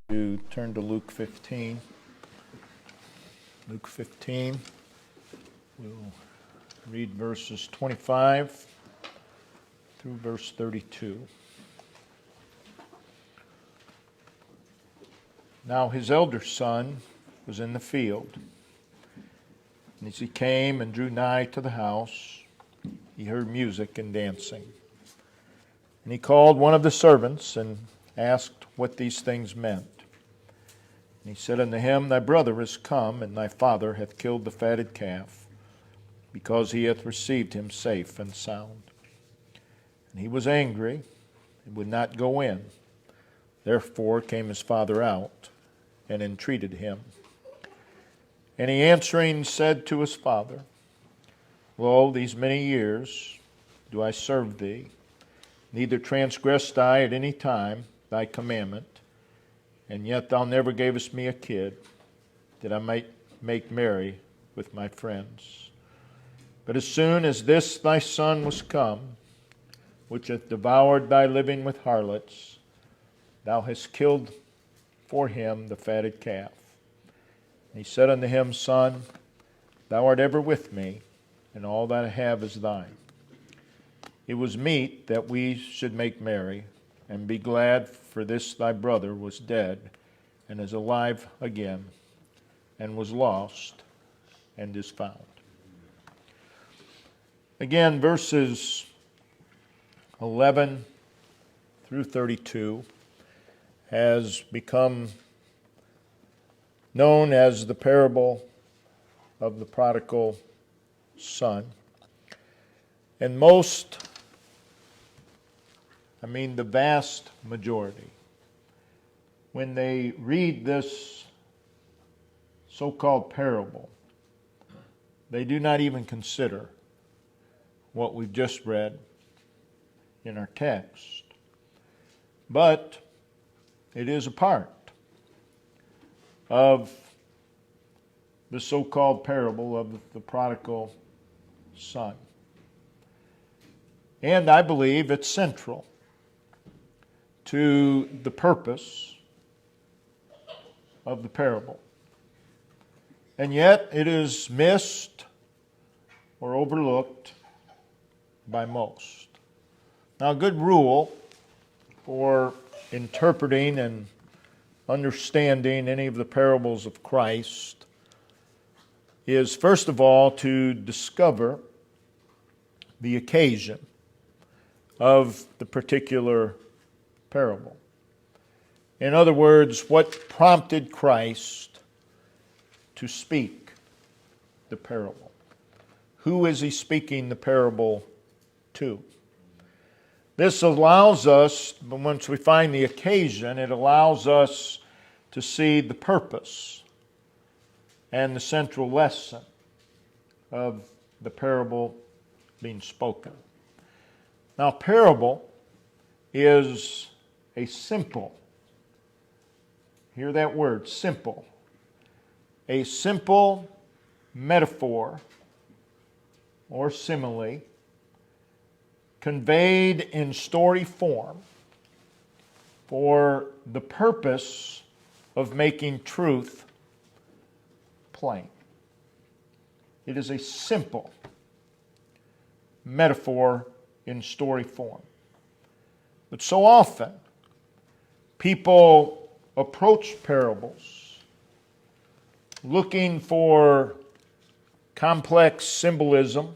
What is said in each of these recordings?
To turn to Luke 15. Luke 15. We'll read verses 25 through verse 32. Now his elder son was in the field, and as he came and drew nigh to the house, he heard music and dancing. And he called one of the servants and asked what these things meant. And he said unto him, Thy brother is come, and thy father hath killed the fatted calf, because he hath received him safe and sound. And he was angry, and would not go in. Therefore came his father out, and entreated him. And he answering said to his father, Lo, these many years do I serve thee, neither transgressed I at any time thy commandment, and yet thou never gavest me a kid, that I might make merry with my friends. But as soon as this thy son was come, which hath devoured thy living with harlots, thou hast killed for him the fatted calf. And he said unto him, Son, thou art ever with me, and all that I have is thine. It was meet that we should make merry, and be glad, for this thy brother was dead, and is alive again, and was lost, and is found. Again, verses 11 through 32 has become known as the parable of the prodigal son. And the vast majority, when they read this so-called parable, they do not even consider what we've just read in our text. But it is a part of the so-called parable of the prodigal son. And I believe it's central to the purpose of the parable. And yet it is missed or overlooked by most. Now, a good rule for interpreting and understanding any of the parables of Christ is, first of all, to discover the occasion of the particular parable. In other words, what prompted Christ to speak the parable? Who is he speaking the parable to? This allows us, once we find the occasion, it allows us to see the purpose and the central lesson of the parable being spoken. Now, parable is a simple, hear that word, simple, a simple metaphor or simile conveyed in story form for the purpose of making truth plain. It is a simple metaphor in story form. But so often, people approach parables looking for complex symbolism,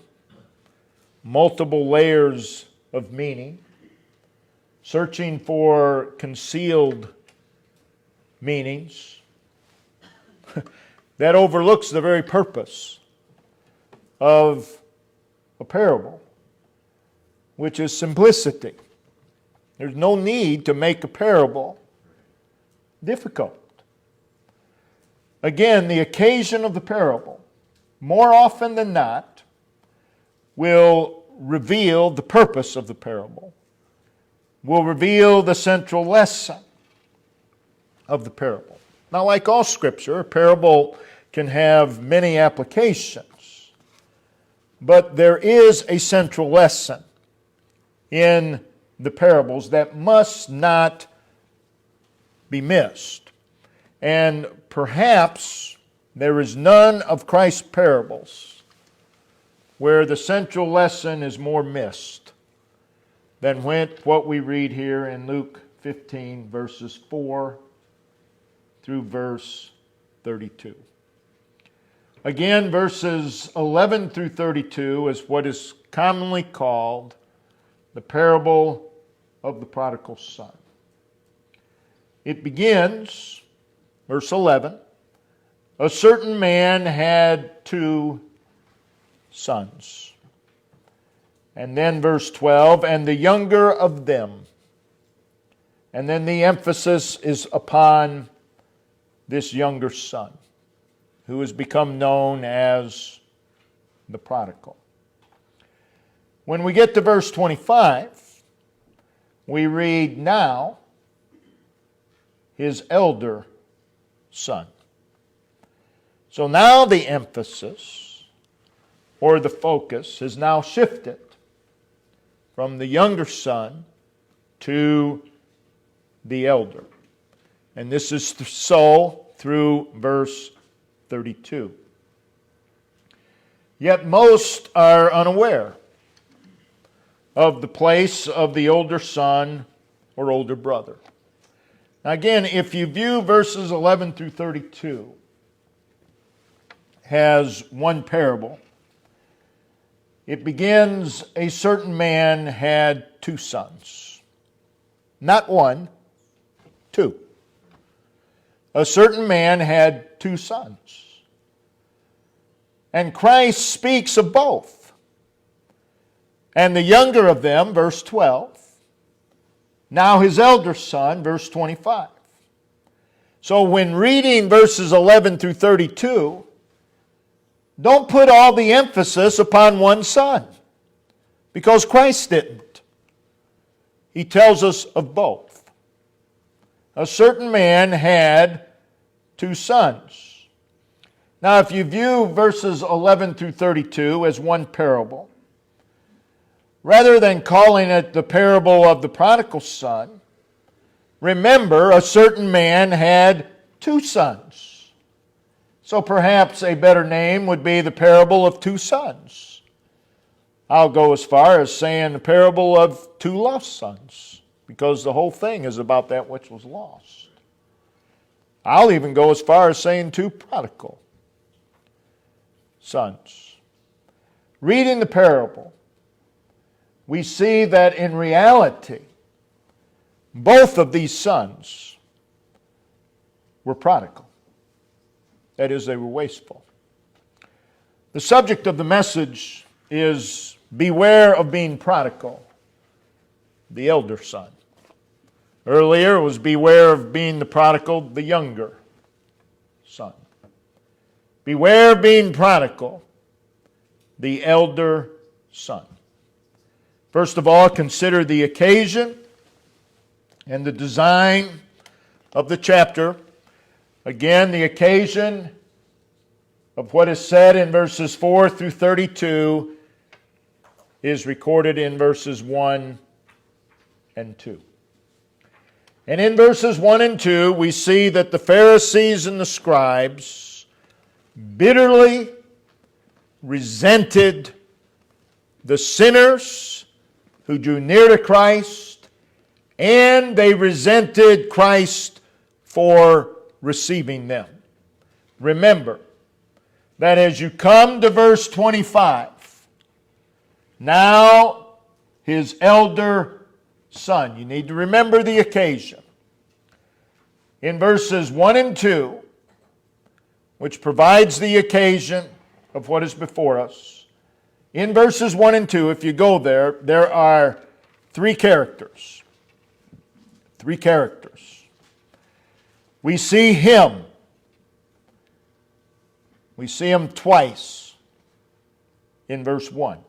multiple layers of meaning, searching for concealed meanings. That overlooks the very purpose of a parable, which is simplicity. There's no need to make a parable difficult. Again, the occasion of the parable, more often than not, will reveal the purpose of the parable, will reveal the central lesson of the parable. Now, like all Scripture, a parable can have many applications, but there is a central lesson in the parables that must not be missed. And perhaps there is none of Christ's parables where the central lesson is more missed than what we read here in Luke 15, verses 4 through verse 32. Again, verses 11 through 32 is what is commonly called the parable of the prodigal son. It begins, verse 11, a certain man had 2 sons. And then verse 12, and the younger of them. And then the emphasis is upon this younger son, who has become known as the prodigal. When we get to verse 25, we read, now his elder son. So now the emphasis or the focus has now shifted from the younger son to the elder. And this is so through verse 32. Yet most are unaware of the place of the older son or older brother. Now again, if you view verses 11 through 32 as one parable, it begins, a certain man had 2 sons. Not 1, 2. A certain man had 2 sons. And Christ speaks of both. And the younger of them, verse 12. Now his elder son, verse 25. So when reading verses 11 through 32, don't put all the emphasis upon one son, because Christ didn't. He tells us of both. A certain man had 2 sons. Now, if you view verses 11 through 32 as one parable, rather than calling it the parable of the prodigal son, remember, a certain man had 2 sons. So perhaps a better name would be the parable of 2 sons. I'll go as far as saying the parable of 2 lost sons, because the whole thing is about that which was lost. I'll even go as far as saying 2 prodigal sons. Reading the parable, we see that in reality, both of these sons were prodigal. That is, they were wasteful. The subject of the message is beware of being prodigal, the elder son. Earlier it was beware of being the prodigal, the younger son. Beware of being prodigal, the elder son. First of all, consider the occasion and the design of the chapter. Again, the occasion of what is said in verses 4 through 32 is recorded in verses 1 and 2. And in verses 1 and 2, we see that the Pharisees and the scribes bitterly resented the sinners who drew near to Christ, and they resented Christ for receiving them. Remember that as you come to verse 25, now his elder son, you need to remember the occasion. In verses 1 and 2, which provides the occasion of what is before us, in verses 1 and 2, if you go there, there are 3 characters. 3 characters. We see him. We see him twice in verse 1.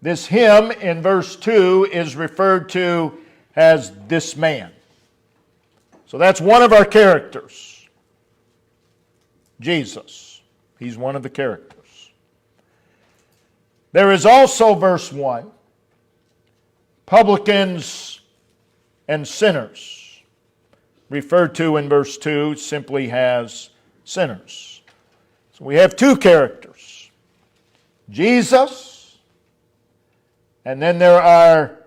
This him in verse 2 is referred to as this man. So that's one of our characters. Jesus. He's one of the characters. There is also verse 1, publicans and sinners. referred to in verse 2 simply as sinners. So we have two characters, Jesus, and then there are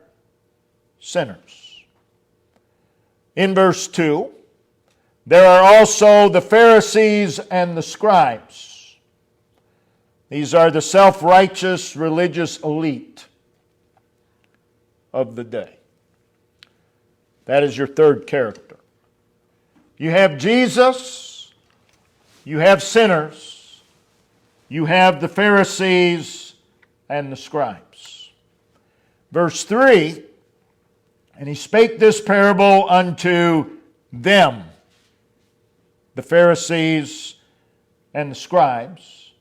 sinners. In verse 2, there are also the Pharisees and the scribes. These are the self-righteous religious elite of the day. That is your third character. You have Jesus, you have sinners, you have the Pharisees and the scribes. Verse 3, and he spake this parable unto them, the Pharisees and the scribes,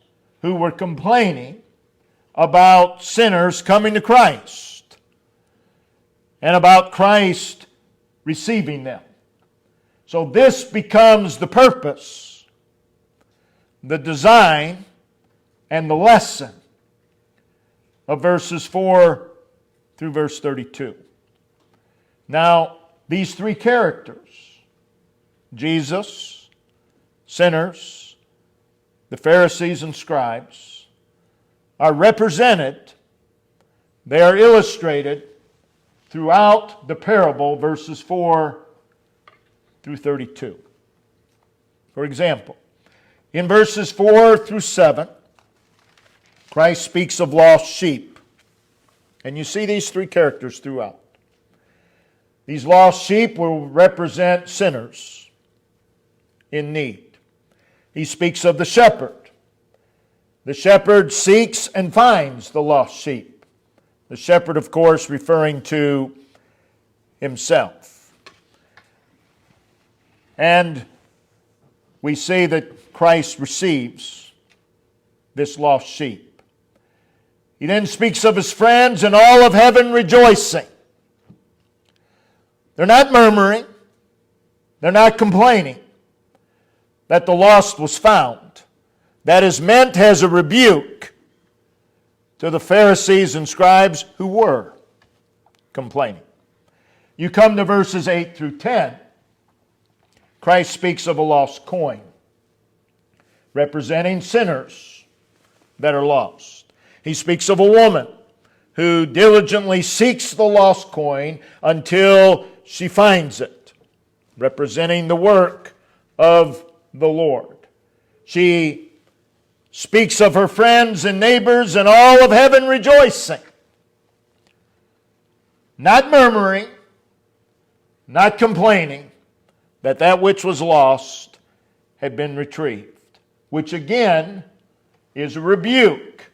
who were complaining about sinners coming to Christ and about Christ receiving them. So this becomes the purpose, the design, and the lesson of verses 4 through verse 32. Now, these three characters, Jesus, sinners, the Pharisees and scribes, are represented, they are illustrated throughout the parable, verses 4 through 32. For example, in verses 4 through 7, Christ speaks of lost sheep. And you see these three characters throughout. These lost sheep will represent sinners in need. He speaks of the shepherd. The shepherd seeks and finds the lost sheep. The shepherd, of course, referring to himself. And we see that Christ receives this lost sheep. He then speaks of his friends and all of heaven rejoicing. They're not murmuring. They're not complaining that the lost was found. That is meant as a rebuke to the Pharisees and scribes who were complaining. You come to verses 8 through 10. Christ speaks of a lost coin, representing sinners that are lost. He speaks of a woman who diligently seeks the lost coin until she finds it, representing the work of the Lord. She speaks of her friends and neighbors and all of heaven rejoicing, not murmuring, not complaining that that which was lost had been retrieved, which again is a rebuke.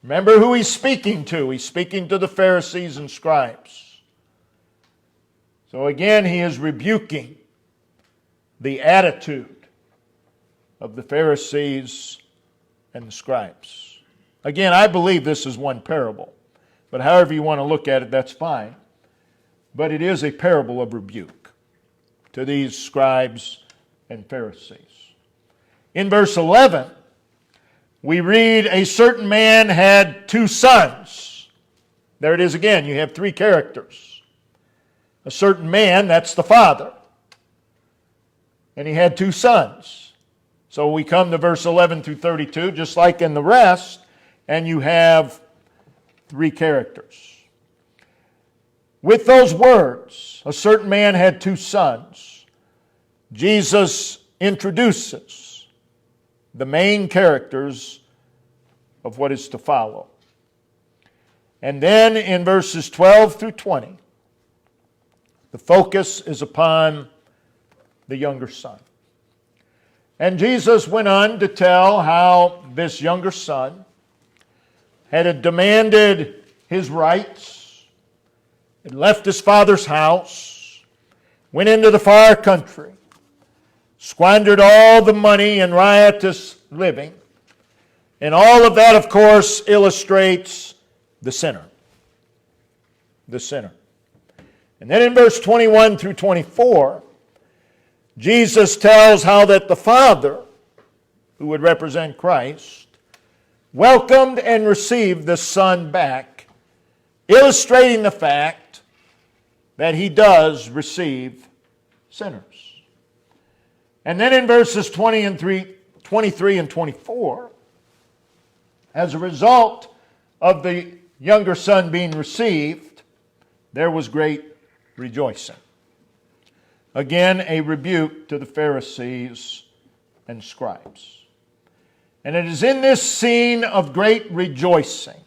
Remember who he's speaking to. He's speaking to the Pharisees and scribes. So again, he is rebuking the attitude of the Pharisees and the scribes. Again, I believe this is one parable. But however you want to look at it, that's fine. But it is a parable of rebuke to these scribes and Pharisees. In verse 11, we read, a certain man had two sons. There it is again. You have three characters. A certain man, that's the father. And he had two sons. So we come to verse 11 through 32, just like in the rest, and you have three characters. With those words, a certain man had two sons, Jesus introduces the main characters of what is to follow. And then in verses 12 through 20, the focus is upon the younger son. And Jesus went on to tell how this younger son had demanded his rights, had left his father's house, went into the far country, squandered all the money in riotous living, and all of that, of course, illustrates the sinner. The sinner. And then in verse 21 through 24, Jesus tells how that the Father, who would represent Christ, welcomed and received the Son back, illustrating the fact that he does receive sinners. And then in verses 23 and 24, as a result of the younger son being received, there was great rejoicing. Again, a rebuke to the Pharisees and scribes. And it is in this scene of great rejoicing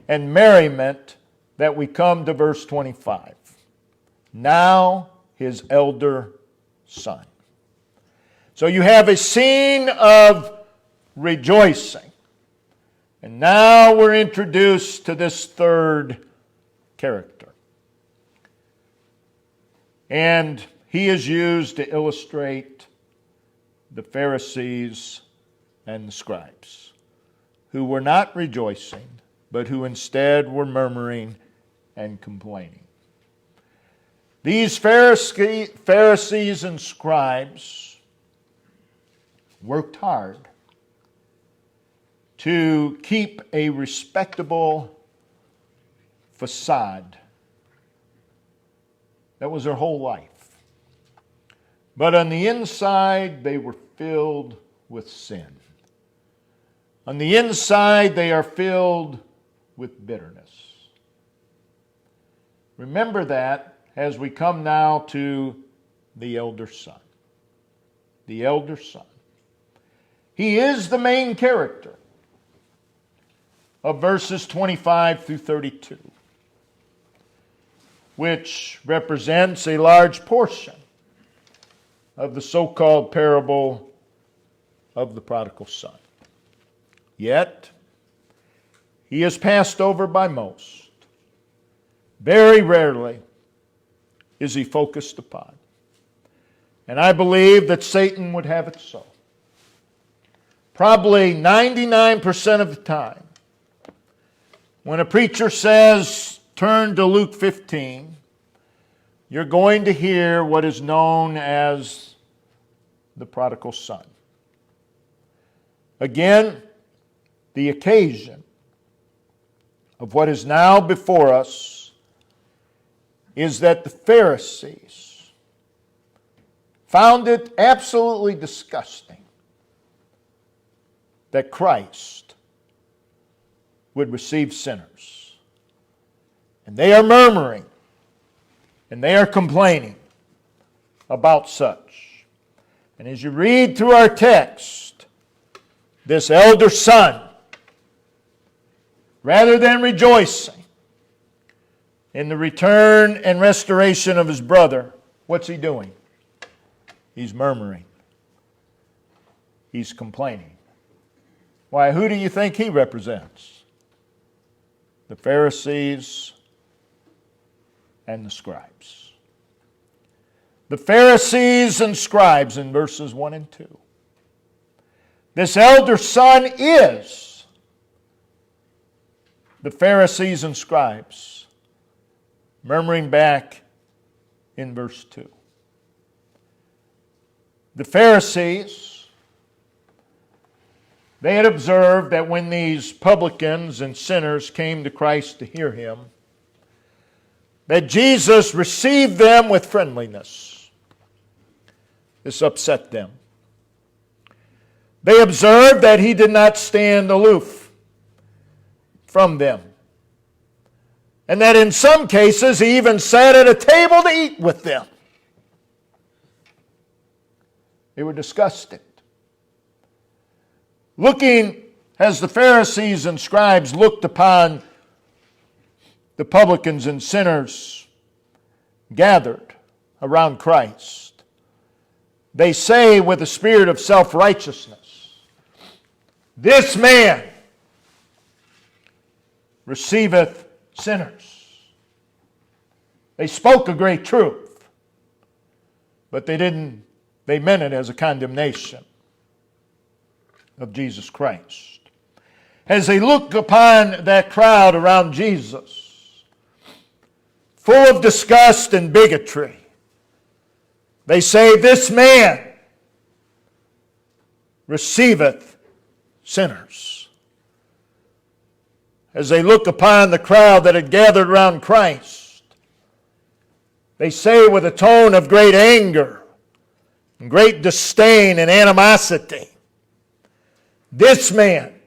and merriment that we come to verse 25. Now his elder son. So you have a scene of rejoicing. And now we're introduced to this third character. And he is used to illustrate the Pharisees and the scribes, who were not rejoicing, but who instead were murmuring and complaining. These Pharisees and scribes worked hard to keep a respectable facade. That was their whole life. But on the inside, they were filled with sin. On the inside, they are filled with bitterness. Remember that as we come now to the elder son. The elder son. He is the main character of verses 25 through 32, which represents a large portion of the so-called parable of the prodigal son. Yet, he is passed over by most. Very rarely is he focused upon. And I believe that Satan would have it so. Probably 99% of the time, when a preacher says, turn to Luke 15, you're going to hear what is known as the prodigal son. Again, the occasion of what is now before us is that the Pharisees found it absolutely disgusting that Christ would receive sinners. And they are murmuring and they are complaining about such. And as you read through our text, this elder son, rather than rejoicing in the return and restoration of his brother, what's he doing? He's murmuring. He's complaining. Why, who do you think he represents? The Pharisees and the scribes. The Pharisees and scribes in verses 1 and 2. This elder son is the Pharisees and scribes, murmuring back in verse 2. The Pharisees, they had observed that when these publicans and sinners came to Christ to hear him, that Jesus received them with friendliness. This upset them. They observed that he did not stand aloof from them. And that in some cases he even sat at a table to eat with them. They were disgusted. Looking as the Pharisees and scribes looked upon the publicans and sinners gathered around Christ, they say with a spirit of self-righteousness, this man receiveth sinners. They spoke a great truth, but they meant it as a condemnation of Jesus Christ. As they look upon that crowd around Jesus, full of disgust and bigotry, they say, this man receiveth sinners. As they look upon the crowd that had gathered around Christ, they say with a tone of great anger, and great disdain and animosity, "This man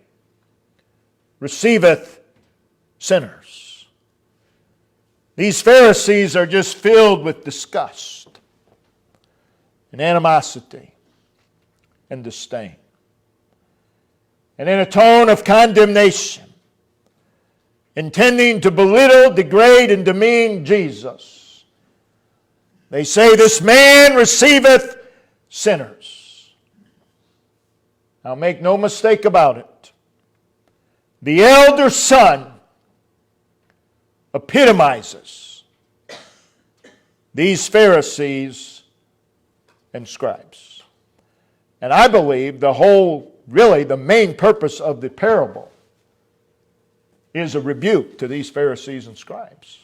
receiveth sinners." These Pharisees are just filled with disgust and animosity and disdain. And in a tone of condemnation, intending to belittle, degrade, and demean Jesus, they say, "This man receiveth sinners." Now make no mistake about it. The elder son epitomizes these Pharisees and scribes. And I believe the main purpose of the parable is a rebuke to these Pharisees and scribes.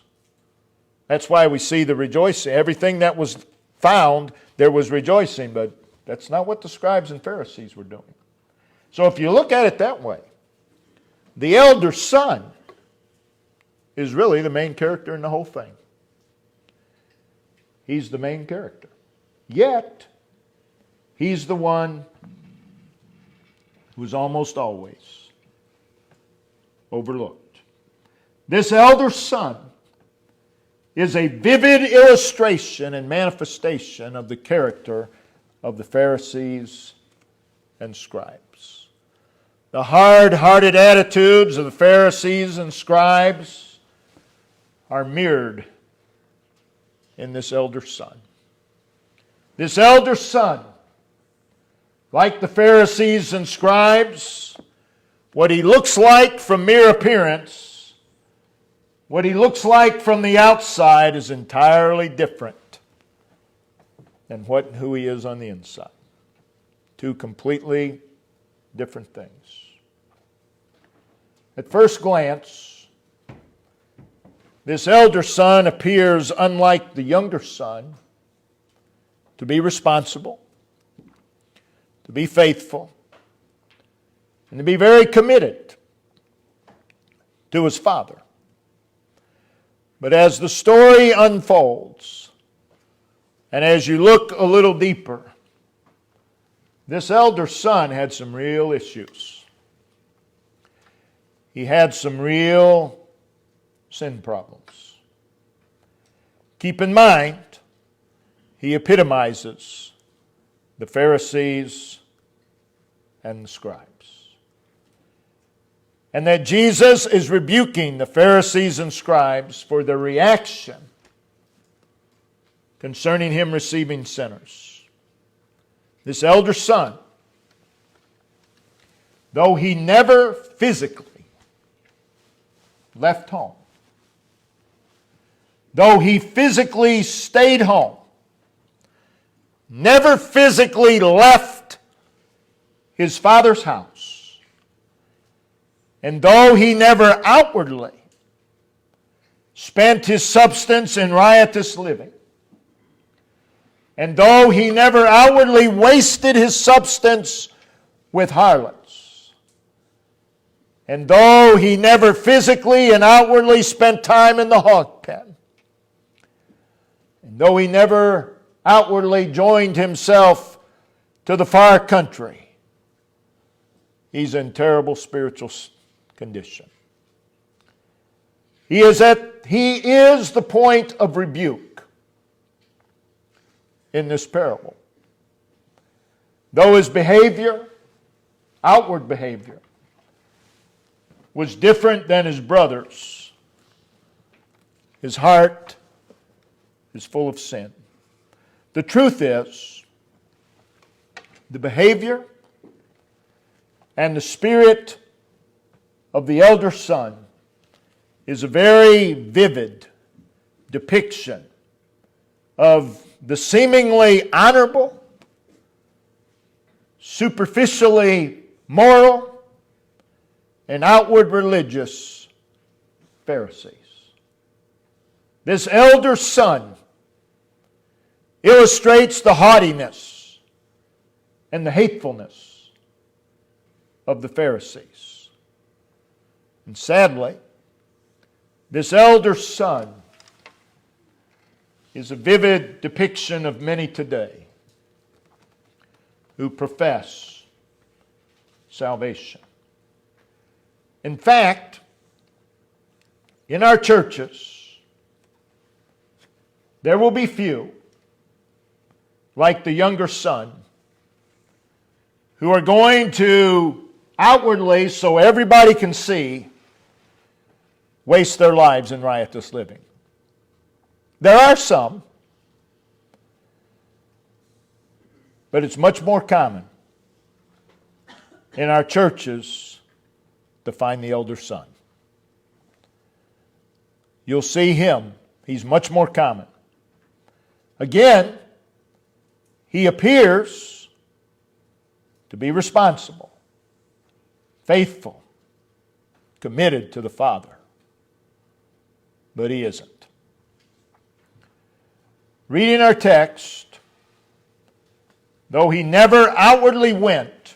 That's why we see the rejoicing. Everything that was found, there was rejoicing, but that's not what the scribes and Pharisees were doing. So if you look at it that way, the elder son is really the main character in the whole thing. He's the main character. Yet, he's the one who's almost always overlooked. This elder son is a vivid illustration and manifestation of the character of the Pharisees and scribes. The hard-hearted attitudes of the Pharisees and scribes are mirrored in this elder son. This elder son, like the Pharisees and scribes, what he looks like from mere appearance, what he looks like from the outside is entirely different than who he is on the inside. Two completely different things. At first glance, this elder son appears, unlike the younger son, to be responsible, to be faithful, and to be very committed to his father. But as the story unfolds, and as you look a little deeper, this elder son had some real issues. He had some real sin problems. Keep in mind, he epitomizes the Pharisees and the scribes. And that Jesus is rebuking the Pharisees and scribes for their reaction concerning him receiving sinners. This elder son, though he never physically left home, though he physically stayed home, never physically left his father's house, and though he never outwardly spent his substance in riotous living, and though he never outwardly wasted his substance with harlots, and though he never physically and outwardly spent time in the hog pen, and though he never outwardly joined himself to the far country, he's in terrible spiritual condition. He is the point of rebuke in this parable. Though his behavior, outward behavior, was different than his brothers, his heart is full of sin. The truth is, the behavior and the spirit of the elder son is a very vivid depiction of the seemingly honorable, superficially moral, and outward religious Pharisees. This elder son illustrates the haughtiness and the hatefulness of the Pharisees. And sadly, this elder son is a vivid depiction of many today who profess salvation. In fact, in our churches, there will be few, like the younger son, who are going to outwardly, so everybody can see, waste their lives in riotous living. There are some, but it's much more common in our churches to find the elder son. You'll see him. He's much more common. Again, he appears to be responsible, faithful, committed to the Father, but he isn't. Reading our text, though he never outwardly went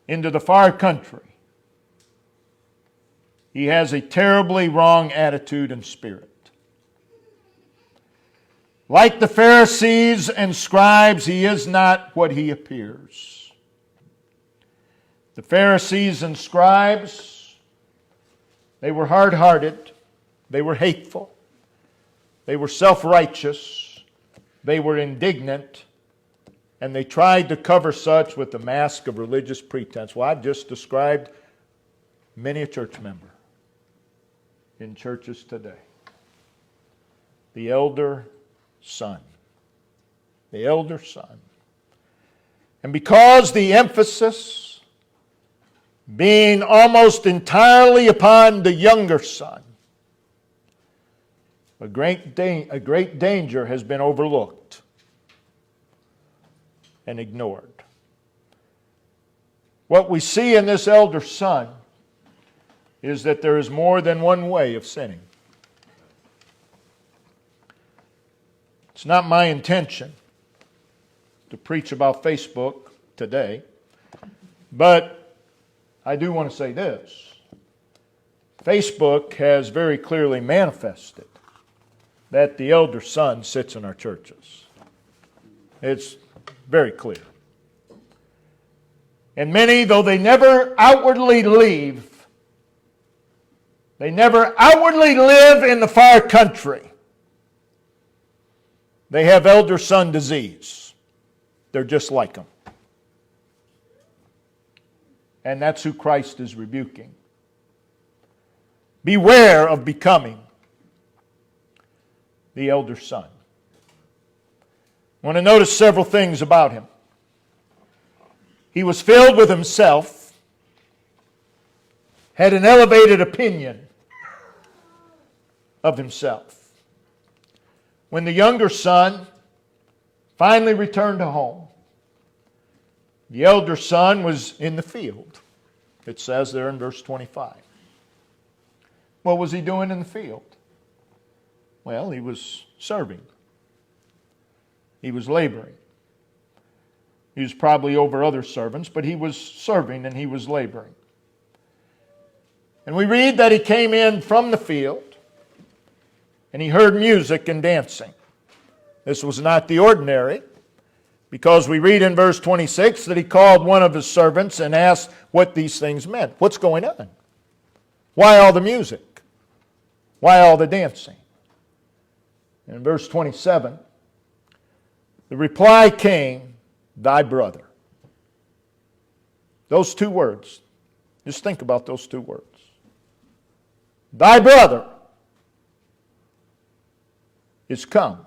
into the far country, he has a terribly wrong attitude and spirit. Like the Pharisees and scribes, he is not what he appears. The Pharisees and scribes, they were hard-hearted, they were hateful, they were self-righteous, they were indignant, and they tried to cover such with the mask of religious pretense. Well, I've just described many a church member in churches today. The elder son. The elder son. And because the emphasis being almost entirely upon the younger son, a great danger has been overlooked and ignored. What we see in this elder son is that there is more than one way of sinning. It's not my intention to preach about Facebook today, but I do want to say this. Facebook has very clearly manifested that the elder son sits in our churches. It's very clear. And many, though they never outwardly live in the far country, they have elder son disease. They're just like them. And that's who Christ is rebuking. Beware of becoming the elder son. I want to notice several things about him. He was filled with himself, had an elevated opinion of himself. When the younger son finally returned to home, the elder son was in the field. It says there in verse 25. What was he doing in the field? Well, he was serving. He was laboring. He was probably over other servants, but he was serving and he was laboring. And we read that he came in from the field and he heard music and dancing. This was not the ordinary, because we read in verse 26 that he called one of his servants and asked what these things meant. What's going on? Why all the music? Why all the dancing? In verse 27, the reply came, thy brother. Those two words. Just think about those two words. Thy brother is come,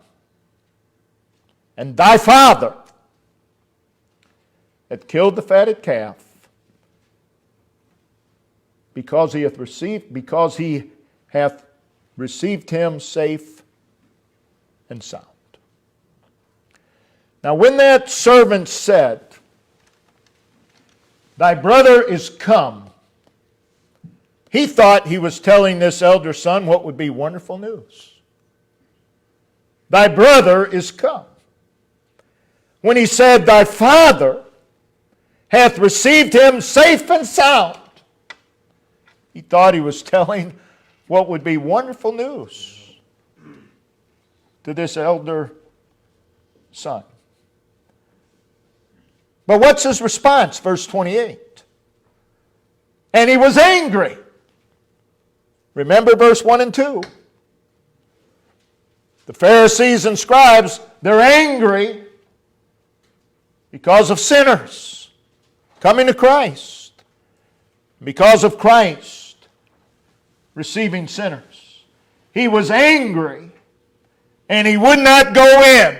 and thy father hath killed the fatted calf, because he hath received him safe and sound. Now when that servant said, thy brother is come, he thought he was telling this elder son what would be wonderful news. Thy brother is come. When he said, thy father hath received him safe and sound, he thought he was telling what would be wonderful news. to this elder son. But what's his response? Verse 28. And he was angry. Remember verse 1 and 2. The Pharisees and scribes, they're angry because of sinners coming to Christ. Because of Christ receiving sinners. He was angry and he would not go in.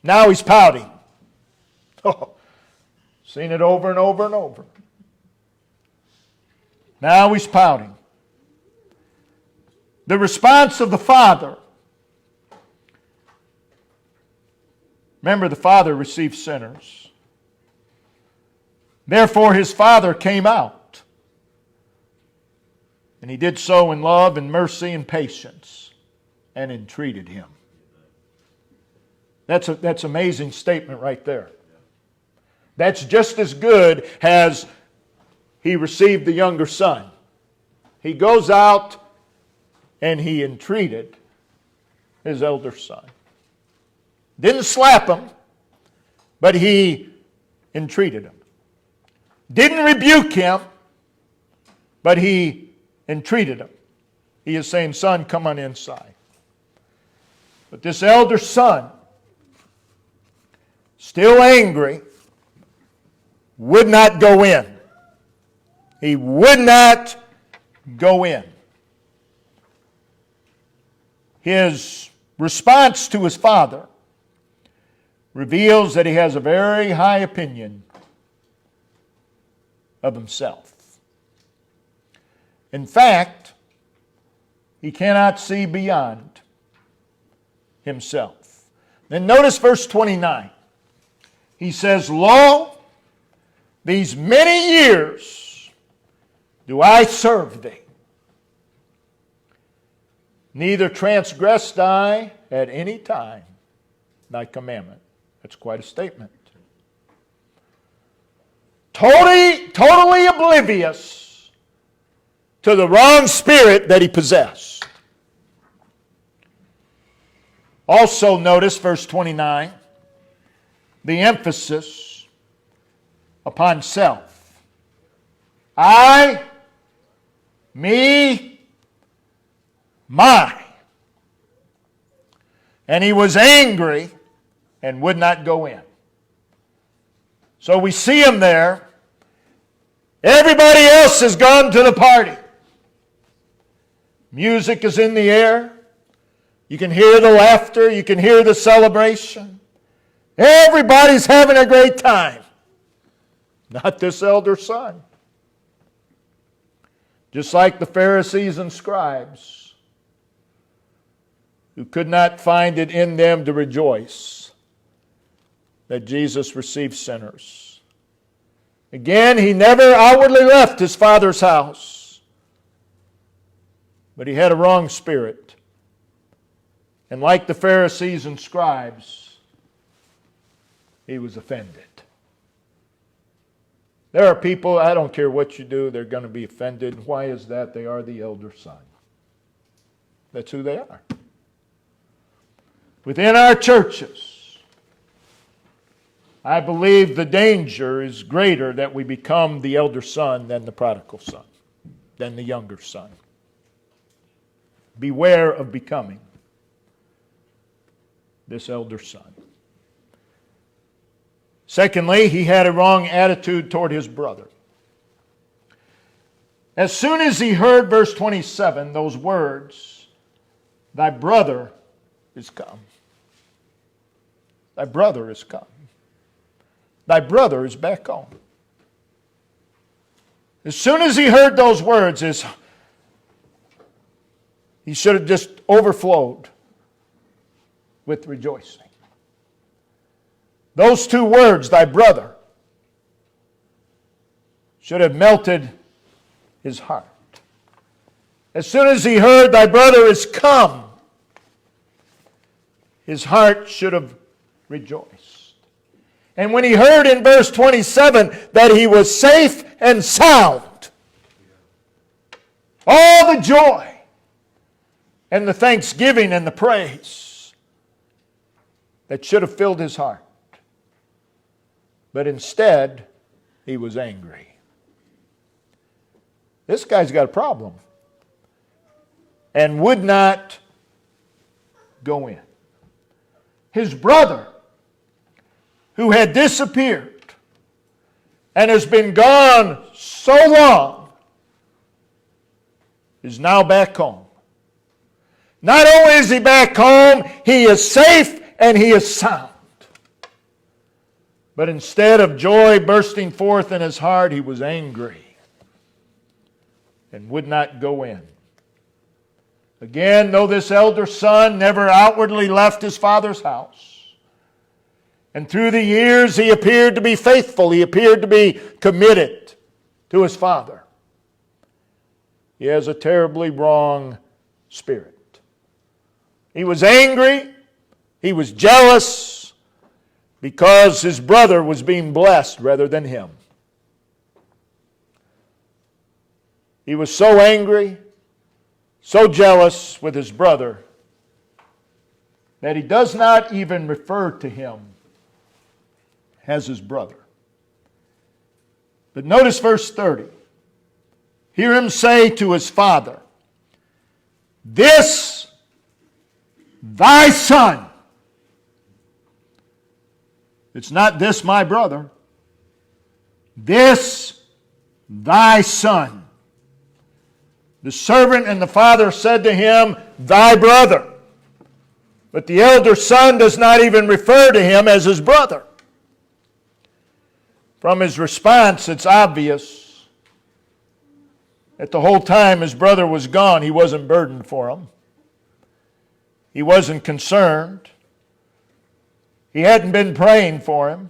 Now he's pouting. Oh, seen it over and over and over. Now he's pouting. The response of the father. Remember, the father received sinners. Therefore, his father came out. And he did so in love and mercy and patience and entreated him. That's an amazing statement right there. That's just as good as he received the younger son. He goes out and he entreated his elder son. Didn't slap him, but he entreated him. Didn't rebuke him, but he entreated him. He is saying, son, come on inside. But this elder son, still angry, would not go in. He would not go in. His response to his father reveals that he has a very high opinion of himself. In fact, he cannot see beyond himself. Then notice verse 29. He says, Lo, these many years do I serve thee. Neither transgressed I at any time thy commandment. That's quite a statement. Totally oblivious to the wrong spirit that he possessed. Also notice verse 29, the emphasis upon self. I, me, my. And he was angry and would not go in. So we see him there. Everybody else has gone to the party. Music is in the air. You can hear the laughter. You can hear the celebration. Everybody's having a great time. Not this elder son. Just like the Pharisees and scribes, who could not find it in them to rejoice that Jesus received sinners. Again, he never outwardly left his father's house, but he had a wrong spirit. And like the Pharisees and scribes, he was offended. There are people, I don't care what you do, they're going to be offended. Why is that? They are the elder son. That's who they are. Within our churches, I believe the danger is greater that we become the elder son than the prodigal son, than the younger son. Beware of becoming this elder son. Secondly, he had a wrong attitude toward his brother. As soon as he heard, verse 27, those words, thy brother is come. Thy brother is come. Thy brother is back home. As soon as he heard those words, he should have just overflowed with rejoicing. Those two words, thy brother, should have melted his heart. As soon as he heard, thy brother is come, his heart should have rejoiced. And when he heard in verse 27 that he was safe and sound, all the joy and the thanksgiving and the praise that should have filled his heart. But instead, he was angry. This guy's got a problem. And would not go in. His brother, who had disappeared and has been gone so long, is now back home. Not only is he back home, he is safe and he is sound. But instead of joy bursting forth in his heart, he was angry and would not go in. Again, though this elder son never outwardly left his father's house, and through the years he appeared to be faithful, he appeared to be committed to his father, he has a terribly wrong spirit. He was angry, he was jealous, because his brother was being blessed rather than him. He was so angry, so jealous with his brother, that he does not even refer to him as his brother. But notice verse 30. Hear him say to his father, "This thy son." It's not "this my brother." "This thy son." The servant and the father said to him, "Thy brother." But the elder son does not even refer to him as his brother. From his response, it's obvious that the whole time his brother was gone, he wasn't burdened for him. He wasn't concerned. He hadn't been praying for him.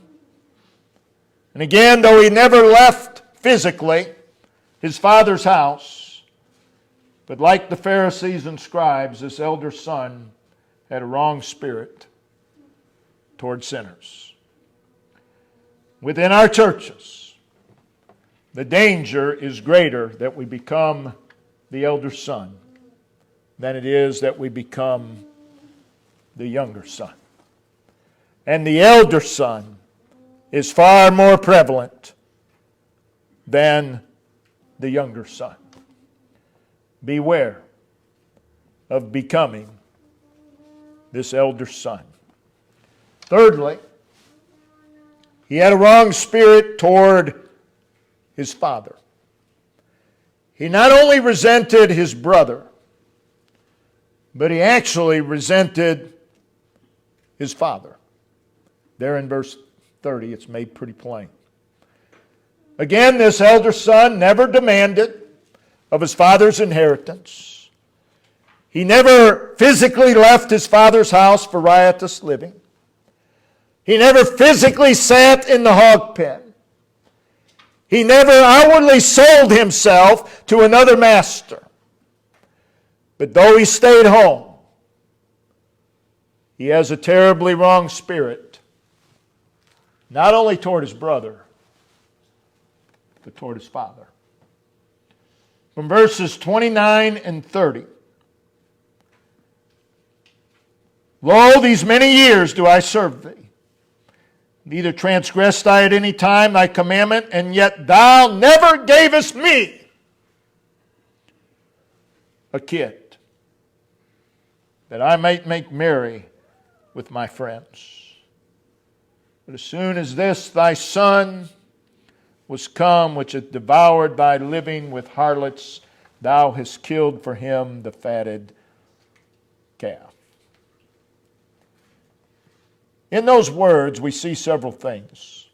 And again, though he never left physically his father's house, but like the Pharisees and scribes, this elder son had a wrong spirit toward sinners. Within our churches, the danger is greater that we become the elder son than it is that we become the younger son. And the elder son is far more prevalent than the younger son. Beware of becoming this elder son. Thirdly, he had a wrong spirit toward his father. He not only resented his brother, but he actually resented his father. There in verse 30, it's made pretty plain. Again, this elder son never demanded of his father's inheritance. He never physically left his father's house for riotous living. He never physically sat in the hog pen. He never outwardly sold himself to another master. But though he stayed home, he has a terribly wrong spirit, not only toward his brother, but toward his father. From verses 29 and 30. "Lo, these many years do I serve thee. Neither transgressed I at any time thy commandment, and yet thou never gavest me a kid, that I might make merry with my friends. But as soon as this thy son was come, which hath devoured thy living with harlots, thou hast killed for him the fatted calf." In those words, we see several things.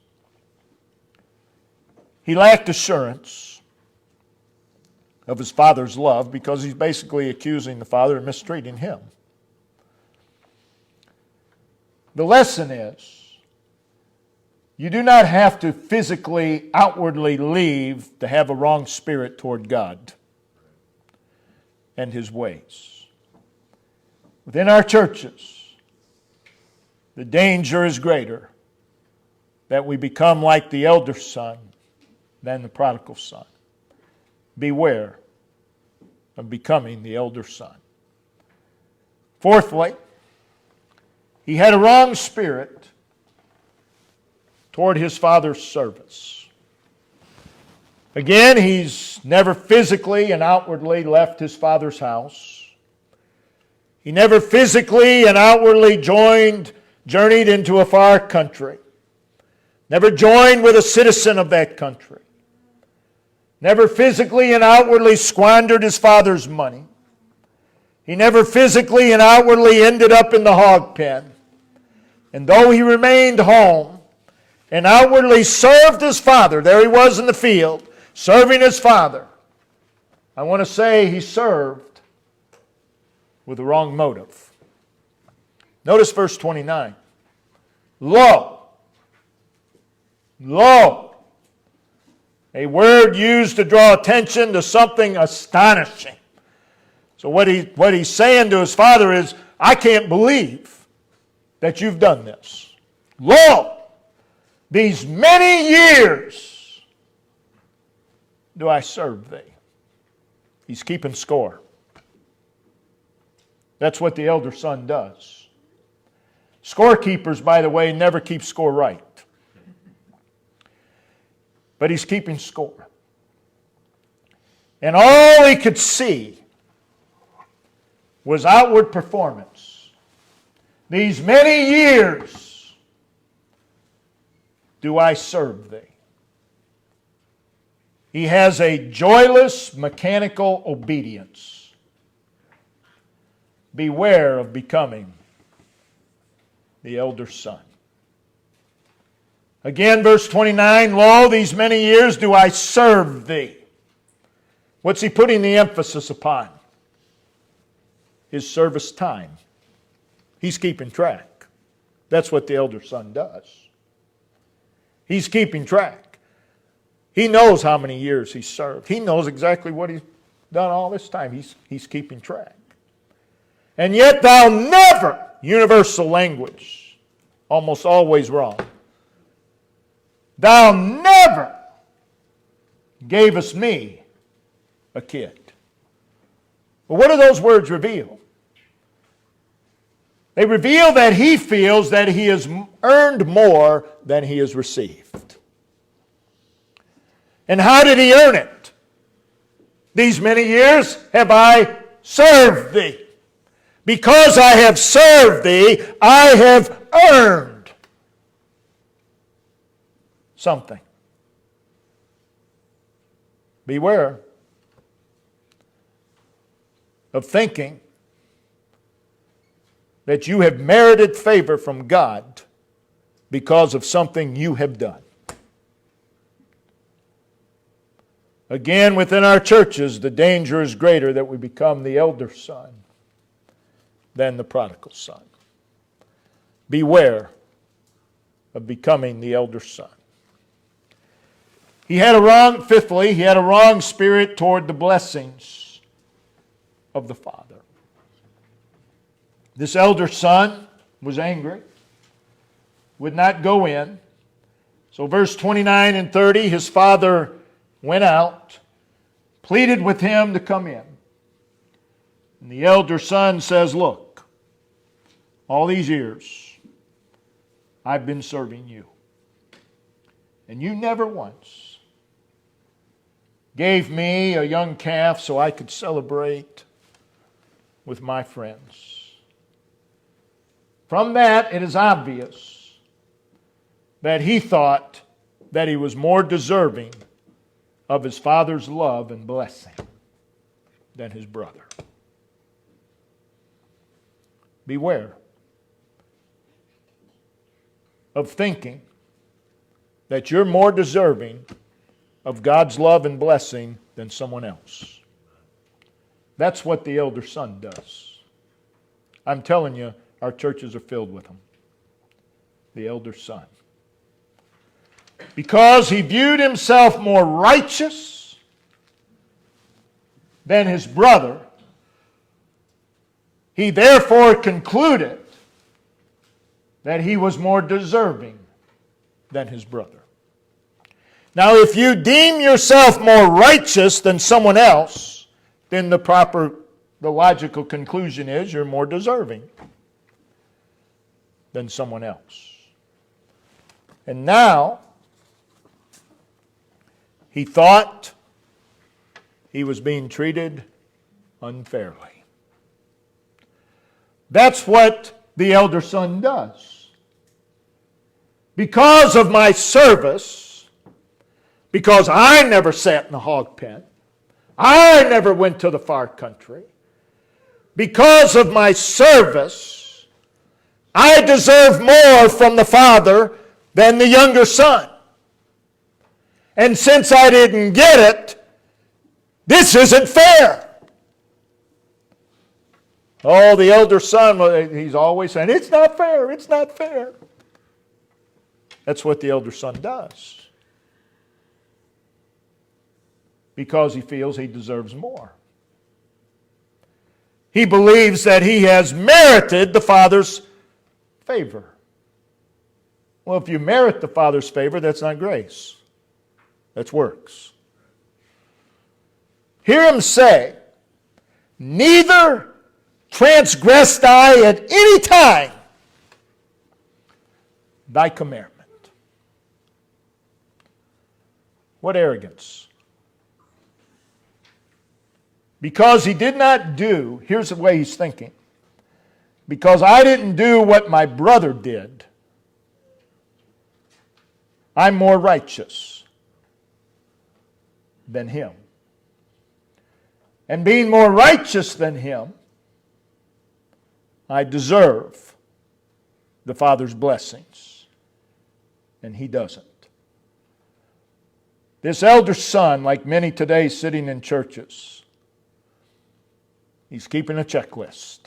He lacked assurance of his father's love because he's basically accusing the father of mistreating him. The lesson is, you do not have to physically, outwardly leave to have a wrong spirit toward God and His ways. Within our churches, the danger is greater that we become like the elder son than the prodigal son. Beware of becoming the elder son. Fourthly, He had a wrong spirit toward his father's service. Again, he's never physically and outwardly left his father's house. He never physically and outwardly journeyed into a far country. Never joined with a citizen of that country. Never physically and outwardly squandered his father's money. He never physically and outwardly ended up in the hog pen. And though he remained home and outwardly served his father, there he was in the field, serving his father, I want to say he served with the wrong motive. Notice verse 29. Lo, a word used to draw attention to something astonishing. So what he's saying to his father is, I can't believe that you've done this. Lo, these many years do I serve thee. He's keeping score. That's what the elder son does. Scorekeepers, by the way, never keep score right. But he's keeping score. And all he could see was outward performance. These many years do I serve thee. He has a joyless, mechanical obedience. Beware of becoming the elder son. Again, verse 29, Lo, these many years do I serve thee. What's he putting the emphasis upon? His service time. He's keeping track. That's what the elder son does. He's keeping track. He knows how many years he's served. He knows exactly what he's done all this time. He's keeping track. And yet thou never, universal language, almost always wrong, thou never gavest me a kid. Well, what do those words reveal? They reveal that he feels that he has earned more than he has received. And how did he earn it? These many years have I served thee. Because I have served thee, I have earned something. Beware of thinking that you have merited favor from God because of something you have done. Again, within our churches, the danger is greater that we become the elder son than the prodigal son. Beware of becoming the elder son. Fifthly, he had a wrong spirit toward the blessings of the Father. This elder son was angry, would not go in. So verse 29 and 30, his father went out, pleaded with him to come in. And the elder son says, look, all these years I've been serving you. And you never once gave me a young calf so I could celebrate with my friends. From that, it is obvious that he thought that he was more deserving of his father's love and blessing than his brother. Beware of thinking that you're more deserving of God's love and blessing than someone else. That's what the elder son does. I'm telling you, our churches are filled with them. The elder son. Because he viewed himself more righteous than his brother, he therefore concluded that he was more deserving than his brother. Now, if you deem yourself more righteous than someone else, then the logical conclusion is you're more deserving. than someone else. And now, he thought he was being treated unfairly. That's what the elder son does. Because of my service, because I never sat in the hog pen, I never went to the far country, because of my service, I deserve more from the father than the younger son. And since I didn't get it, this isn't fair. Oh, the elder son, he's always saying, it's not fair, it's not fair. That's what the elder son does. Because he feels he deserves more. He believes that he has merited the Father's favor. Well, if you merit the Father's favor, that's not grace. That's works. Hear him say, neither transgressed I at any time thy commandment. What arrogance. Because he did not do, here's the way he's thinking, because I didn't do what my brother did, I'm more righteous than him. And being more righteous than him, I deserve the Father's blessings. And he doesn't. This elder son, like many today sitting in churches, he's keeping a checklist.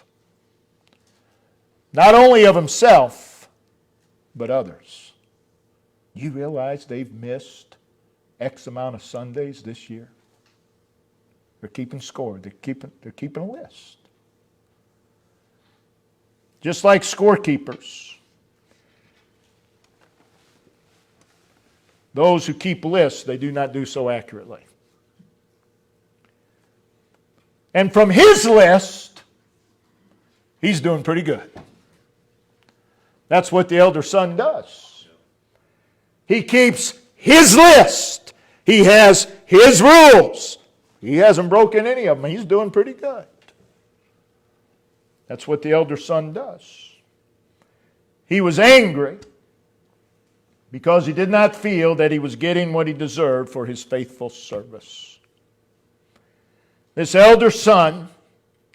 Not only of himself, but others. You realize they've missed X amount of Sundays this year? They're keeping score. They're keeping a list. Just like scorekeepers. Those who keep lists, they do not do so accurately. And from his list, he's doing pretty good. That's what the elder son does. He keeps his list. He has his rules. He hasn't broken any of them. He's doing pretty good. That's what the elder son does. He was angry because he did not feel that he was getting what he deserved for his faithful service. This elder son,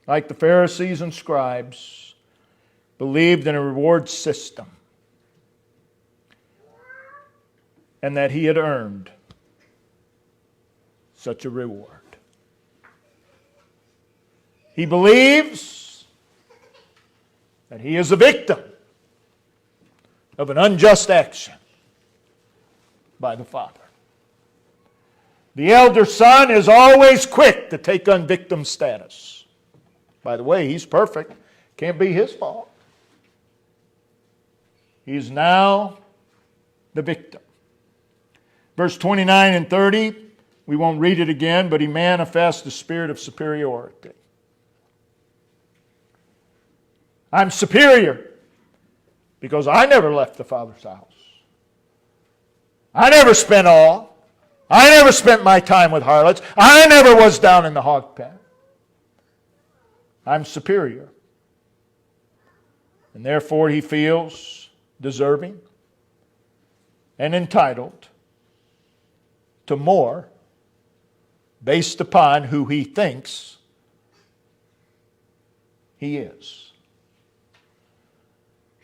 like the Pharisees and scribes, believed in a reward system and that he had earned such a reward. He believes that he is a victim of an unjust action by the Father. The elder son is always quick to take on victim status. By the way, he's perfect. Can't be his fault. He's now the victim. Verse 29 and 30, we won't read it again, but he manifests the spirit of superiority. I'm superior because I never left the Father's house. I never spent all. I never spent my time with harlots. I never was down in the hog pen. I'm superior. And therefore he feels deserving and entitled to more based upon who he thinks he is.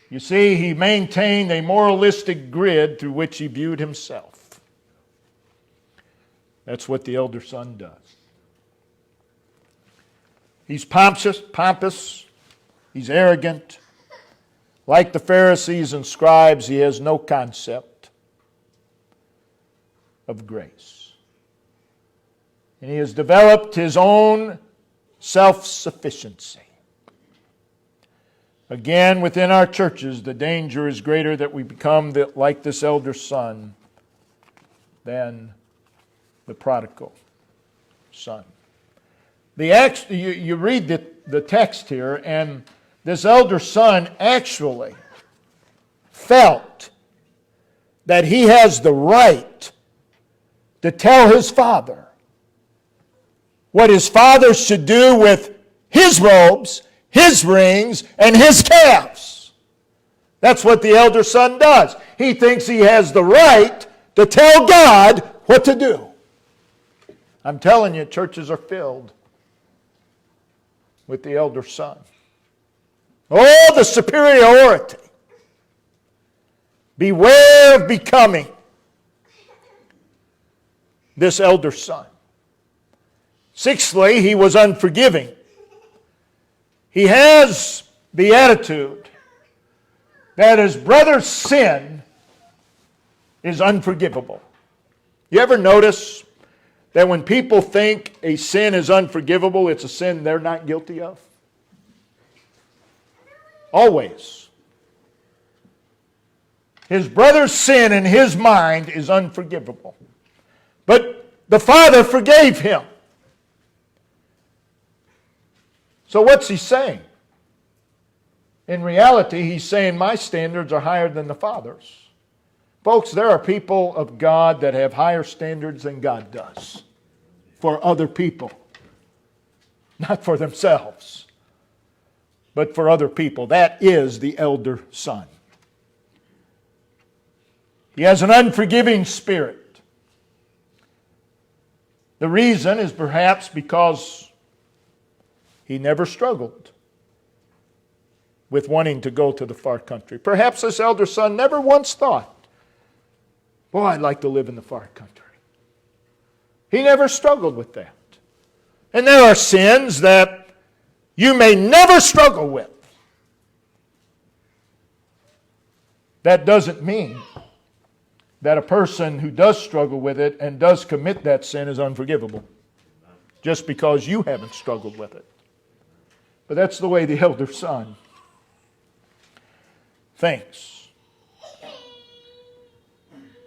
You see, he maintained a moralistic grid through which he viewed himself. That's what the elder son does. He's pompous, he's arrogant. Like the Pharisees and scribes, he has no concept of grace. And he has developed his own self-sufficiency. Again, within our churches, the danger is greater that we become like this elder son than the prodigal son. You read the text here, and this elder son actually felt that he has the right to tell his father what his father should do with his robes, his rings, and his calves. That's what the elder son does. He thinks he has the right to tell God what to do. I'm telling you, churches are filled with the elder son. Oh, the superiority. Beware of becoming this elder son. Sixthly, he was unforgiving. He has the attitude that his brother's sin is unforgivable. You ever notice that when people think a sin is unforgivable, it's a sin they're not guilty of? Always. His brother's sin in his mind is unforgivable. But the father forgave him. So what's he saying? In reality, he's saying my standards are higher than the Father's. Folks, there are people of God that have higher standards than God does for other people. Not for themselves, but for other people. That is the elder son. He has an unforgiving spirit. The reason is perhaps because he never struggled with wanting to go to the far country. Perhaps this elder son never once thought, boy, I'd like to live in the far country. He never struggled with that. And there are sins that you may never struggle with. That doesn't mean that a person who does struggle with it and does commit that sin is unforgivable, just because you haven't struggled with it. But that's the way the elder son thinks.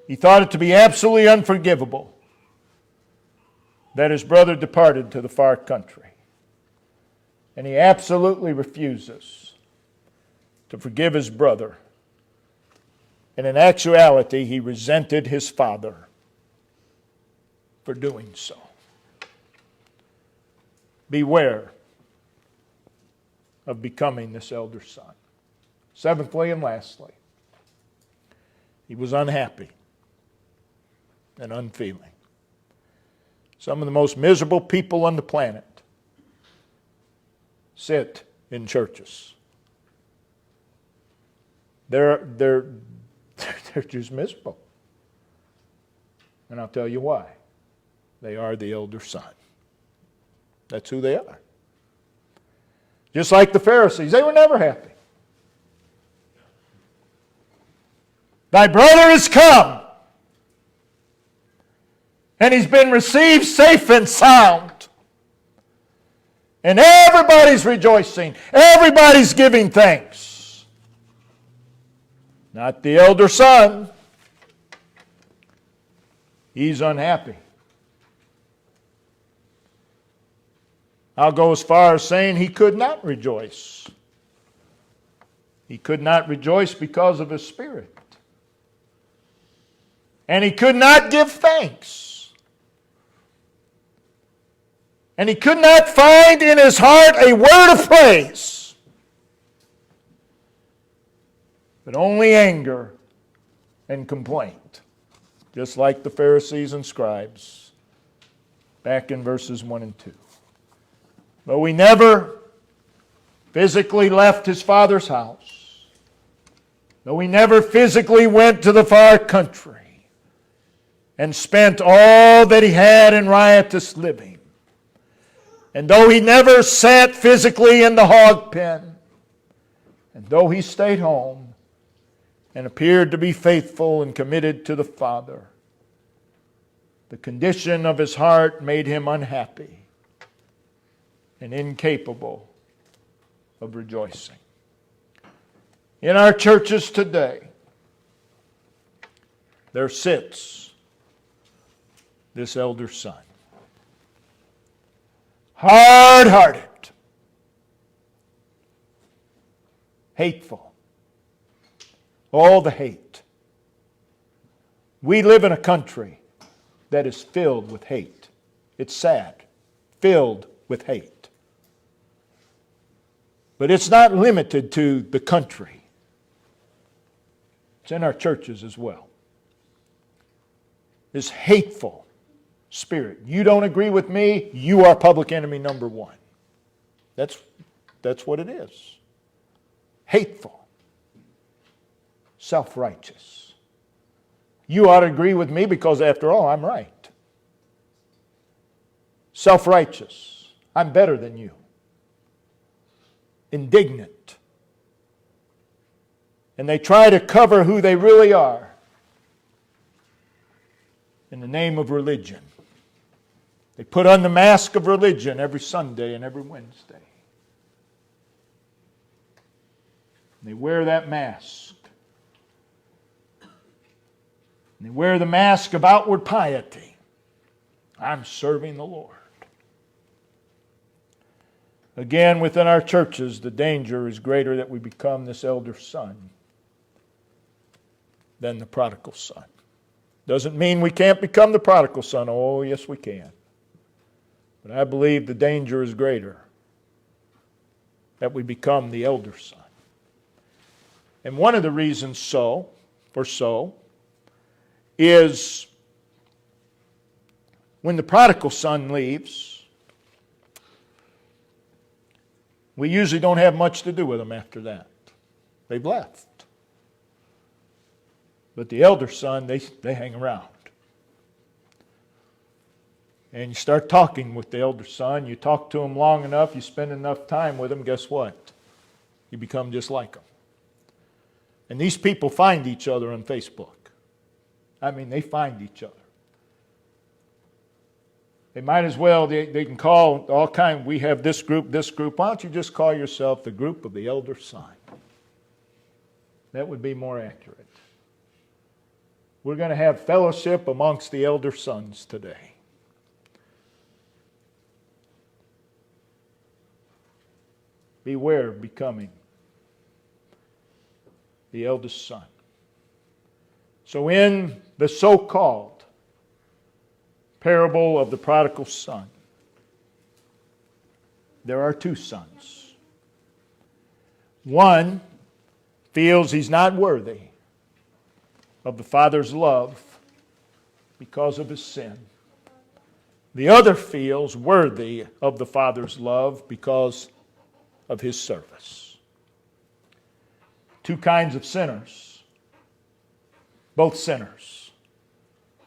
He thought it to be absolutely unforgivable that his brother departed to the far country. And he absolutely refuses to forgive his brother. And in actuality, he resented his father for doing so. Beware of becoming this elder son. Seventhly and lastly, he was unhappy and unfeeling. Some of the most miserable people on the planet sit in churches. They're just miserable. And I'll tell you why. They are the elder son. That's who they are. Just like the Pharisees, they were never happy. Thy brother is come, and he's been received safe and sound. And everybody's rejoicing. Everybody's giving thanks. Not the elder son. He's unhappy. I'll go as far as saying he could not rejoice. He could not rejoice because of his spirit. And he could not give thanks. And he could not find in his heart a word of praise, but only anger and complaint, just like the Pharisees and scribes back in verses 1 and 2. But we never physically left his father's house, though he never physically went to the far country and spent all that he had in riotous living, and though he never sat physically in the hog pen, and though he stayed home and appeared to be faithful and committed to the Father, the condition of his heart made him unhappy and incapable of rejoicing. In our churches today, there sits this elder son, hard-hearted, hateful, All the hate. We live in a country that is filled with hate. It's sad. Filled with hate. But it's not limited to the country. It's in our churches as well. This hateful spirit. You don't agree with me, you are public enemy number one. That's what it is. Hateful. Self-righteous. You ought to agree with me because after all, I'm right. Self-righteous. I'm better than you. Indignant. And they try to cover who they really are in the name of religion. They put on the mask of religion every Sunday and every Wednesday. They wear that mask. And they wear the mask of outward piety. I'm serving the Lord. Again, within our churches, the danger is greater that we become this elder son than the prodigal son. Doesn't mean we can't become the prodigal son. Oh, yes, we can. But I believe the danger is greater that we become the elder son. And one of the reasons is when the prodigal son leaves, we usually don't have much to do with them after that. They've left. But the elder son, they hang around. And you start talking with the elder son. You talk to him long enough. You spend enough time with him. Guess what? You become just like him. And these people find each other on Facebook. I mean, they find each other. They might as well, they can call all kinds. We have this group. Why don't you just call yourself the group of the elder son? That would be more accurate. We're going to have fellowship amongst the elder sons today. Beware of becoming the eldest son. So in the so-called parable of the prodigal son, there are two sons. One feels he's not worthy of the father's love because of his sin. The other feels worthy of the father's love because of his service. Two kinds of sinners. Both sinners.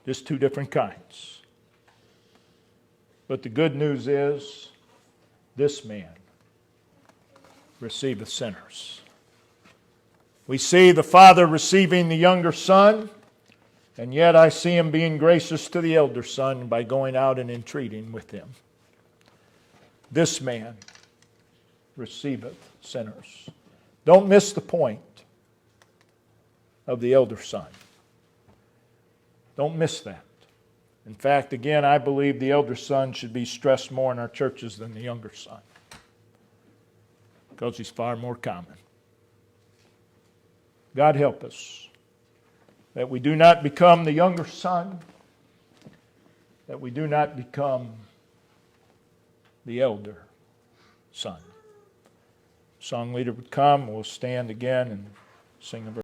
Just two different kinds. But the good news is, this man receiveth sinners. We see the father receiving the younger son, and yet I see him being gracious to the elder son by going out and entreating with him. This man receiveth sinners. Don't miss the point of the elder son. Don't miss that. In fact, again, I believe the elder son should be stressed more in our churches than the younger son, because he's far more common. God help us that we do not become the younger son, that we do not become the elder son. Song leader would come, we'll stand again and sing a verse.